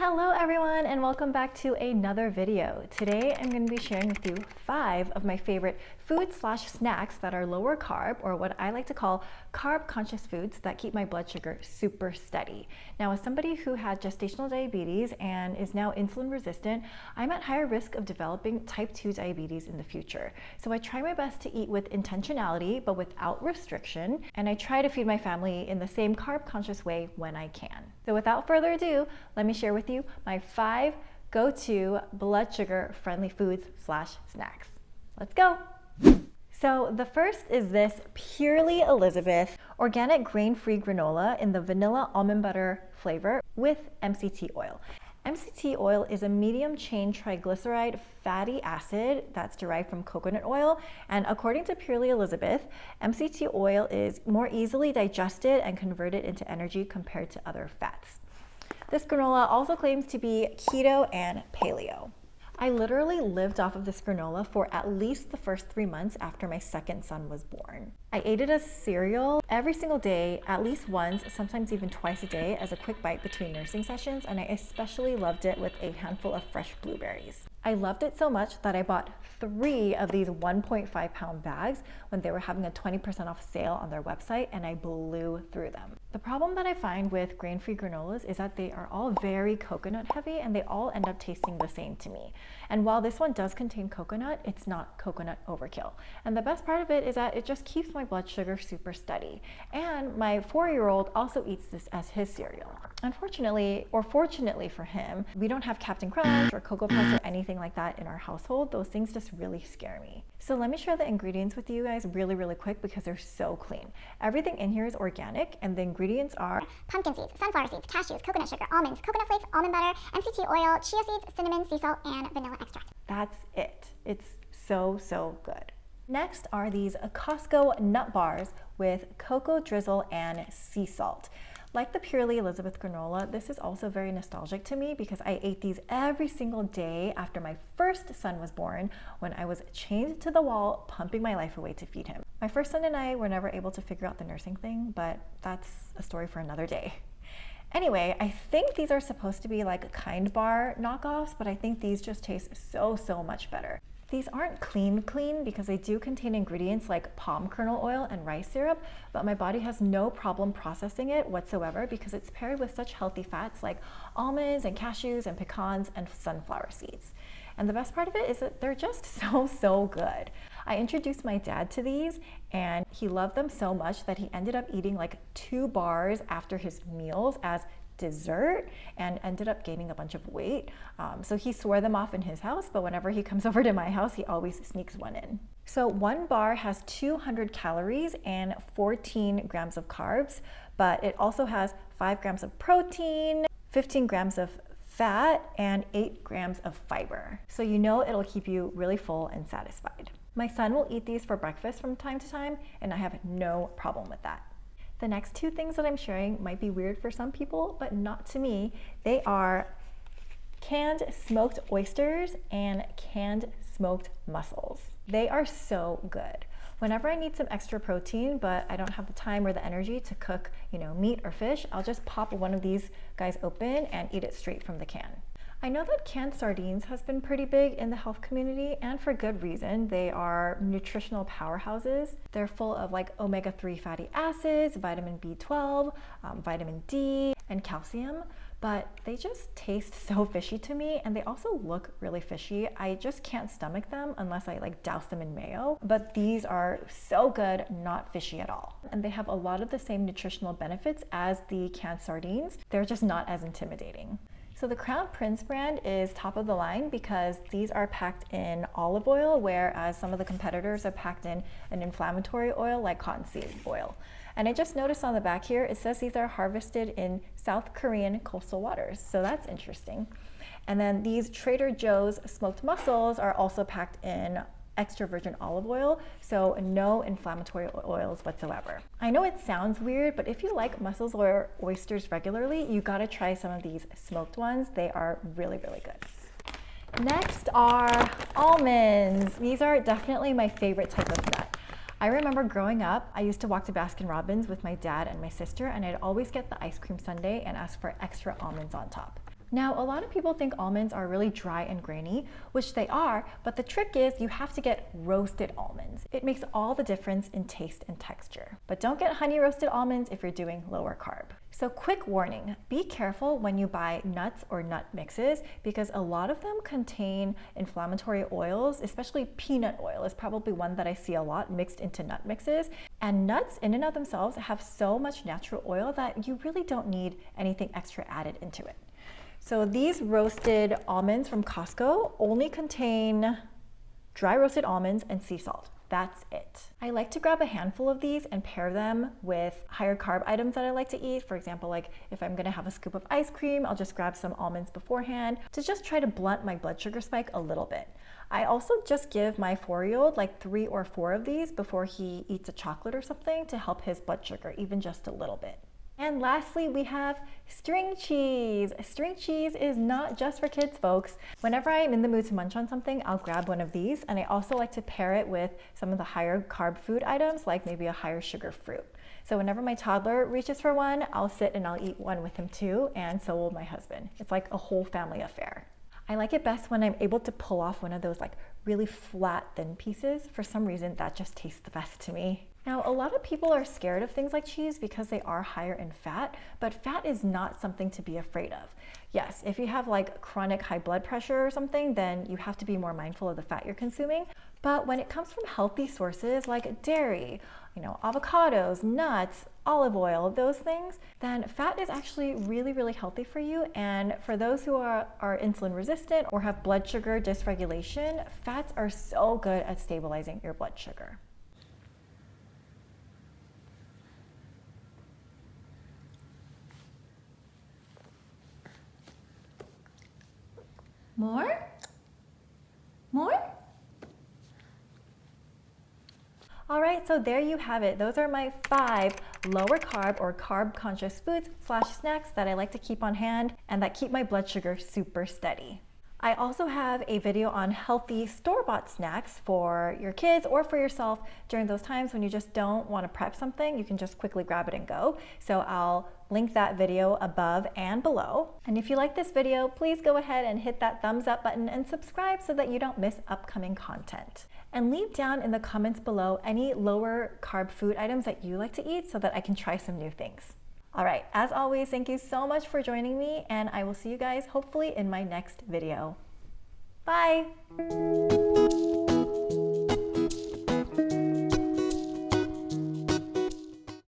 Hello everyone and welcome back to another video. Today I'm going to be sharing with you 5 of my favorite food/snacks that are lower carb, or what I like to call carb conscious foods that keep my blood sugar super steady. Now, as somebody who had gestational diabetes and is now insulin resistant, I'm at higher risk of developing type 2 diabetes in the future. So I try my best to eat with intentionality but without restriction, and I try to feed my family in the same carb conscious way when I can. So without further ado, let me share with you my 5 go-to blood sugar friendly foods/snacks. Let's go. So the first is this Purely Elizabeth organic grain-free granola in the vanilla almond butter flavor with MCT oil. MCT oil is a medium-chain triglyceride fatty acid that's derived from coconut oil, and according to Purely Elizabeth, MCT oil is more easily digested and converted into energy compared to other fats. This granola also claims to be keto and paleo. I literally lived off of this granola for at least the first 3 months after my second son was born. I ate it as cereal every single day, at least once, sometimes even twice a day, as a quick bite between nursing sessions, and I especially loved it with a handful of fresh blueberries. I loved it so much that I bought 3 of these 1.5-pound bags when they were having a 20% off sale on their website, and I blew through them. The problem that I find with grain-free granolas is that they are all very coconut heavy and they all end up tasting the same to me. And while this one does contain coconut, it's not coconut overkill. And the best part of it is that it just keeps my blood sugar super steady. And my 4-year-old also eats this as his cereal. Unfortunately, or fortunately for him, we don't have Captain Crunch or Cocoa Puffs or anything like that in our household. Those things just really scare me. So let me share the ingredients with you guys really quick because they're so clean. Everything in here is organic, and the ingredients are pumpkin seeds, sunflower seeds, cashews, coconut sugar, almonds, coconut flakes, almond butter, MCT oil, chia seeds, cinnamon, sea salt, and vanilla extract. That's it. It's so good. Next are these Costco nut bars with cocoa drizzle and sea salt. Like the Purely Elizabeth granola, this is also very nostalgic to me because I ate these every single day after my first son was born, when I was chained to the wall, pumping my life away to feed him. My first son and I were never able to figure out the nursing thing, but that's a story for another day. Anyway, I think these are supposed to be like Kind Bar knockoffs, but I think these just taste so much better. These aren't clean because they do contain ingredients like palm kernel oil and rice syrup, but my body has no problem processing it whatsoever because it's paired with such healthy fats like almonds and cashews and pecans and sunflower seeds. And the best part of it is that they're just so good. I introduced my dad to these and he loved them so much that he ended up eating like 2 bars after his meals as dessert and ended up gaining a bunch of weight. So he swore them off in his house, but whenever he comes over to my house, he always sneaks one in. So 1 bar has 200 calories and 14 grams of carbs, but it also has 5 grams of protein, 15 grams of fat, and 8 grams of fiber. So you know it'll keep you really full and satisfied. My son will eat these for breakfast from time to time, and I have no problem with that. The next 2 things that I'm sharing might be weird for some people, but not to me. They are canned smoked oysters and canned smoked mussels. They are so good. Whenever I need some extra protein, but I don't have the time or the energy to cook, meat or fish, I'll just pop one of these guys open and eat it straight from the can. I know that canned sardines has been pretty big in the health community, and for good reason. They are nutritional powerhouses. They're full of like omega-3 fatty acids, vitamin B12, vitamin D, and calcium, but they just taste so fishy to me, and they also look really fishy. I just can't stomach them unless I like douse them in mayo, but these are so good, not fishy at all. And they have a lot of the same nutritional benefits as the canned sardines. They're just not as intimidating. So the Crown Prince brand is top of the line because these are packed in olive oil, whereas some of the competitors are packed in an inflammatory oil like cottonseed oil. And I just noticed on the back here, it says these are harvested in South Korean coastal waters. So that's interesting. And then these Trader Joe's smoked mussels are also packed in extra virgin olive oil, so no inflammatory oils whatsoever. I know it sounds weird, but if you like mussels or oysters regularly, you gotta try some of these smoked ones. They are really good. Next are almonds. These are definitely my favorite type of nut. I remember growing up, I used to walk to Baskin-Robbins with my dad and my sister, and I'd always get the ice cream sundae and ask for extra almonds on top. Now, a lot of people think almonds are really dry and grainy, which they are, but the trick is you have to get roasted almonds. It makes all the difference in taste and texture. But don't get honey roasted almonds if you're doing lower carb. So quick warning, be careful when you buy nuts or nut mixes because a lot of them contain inflammatory oils, especially peanut oil is probably one that I see a lot mixed into nut mixes. And nuts in and of themselves have so much natural oil that you really don't need anything extra added into it. So these roasted almonds from Costco only contain dry roasted almonds and sea salt. That's it. I like to grab a handful of these and pair them with higher carb items that I like to eat. For example, like if I'm gonna have a scoop of ice cream, I'll just grab some almonds beforehand to just try to blunt my blood sugar spike a little bit. I also just give my 4-year-old like 3 or 4 of these before he eats a chocolate or something to help his blood sugar, even just a little bit. And lastly, we have string cheese. String cheese is not just for kids, folks. Whenever I'm in the mood to munch on something, I'll grab one of these. And I also like to pair it with some of the higher carb food items, like maybe a higher sugar fruit. So whenever my toddler reaches for one, I'll sit and I'll eat one with him too, and so will my husband. It's like a whole family affair. I like it best when I'm able to pull off one of those like really flat, thin pieces. For some reason, that just tastes the best to me. Now, a lot of people are scared of things like cheese because they are higher in fat, but fat is not something to be afraid of. Yes, if you have like chronic high blood pressure or something, then you have to be more mindful of the fat you're consuming. But when it comes from healthy sources like dairy, avocados, nuts, olive oil, those things, then fat is actually really, really healthy for you. And for those who are insulin resistant or have blood sugar dysregulation, fats are so good at stabilizing your blood sugar. More? More? All right, so there you have it. Those are my 5 lower carb or carb conscious foods / snacks that I like to keep on hand and that keep my blood sugar super steady. I also have a video on healthy store-bought snacks for your kids or for yourself during those times when you just don't want to prep something. You can just quickly grab it and go. So I'll link that video above and below. And if you like this video, please go ahead and hit that thumbs up button and subscribe so that you don't miss upcoming content. And leave down in the comments below any lower carb food items that you like to eat so that I can try some new things. All right, as always, thank you so much for joining me, and I will see you guys hopefully in my next video. Bye!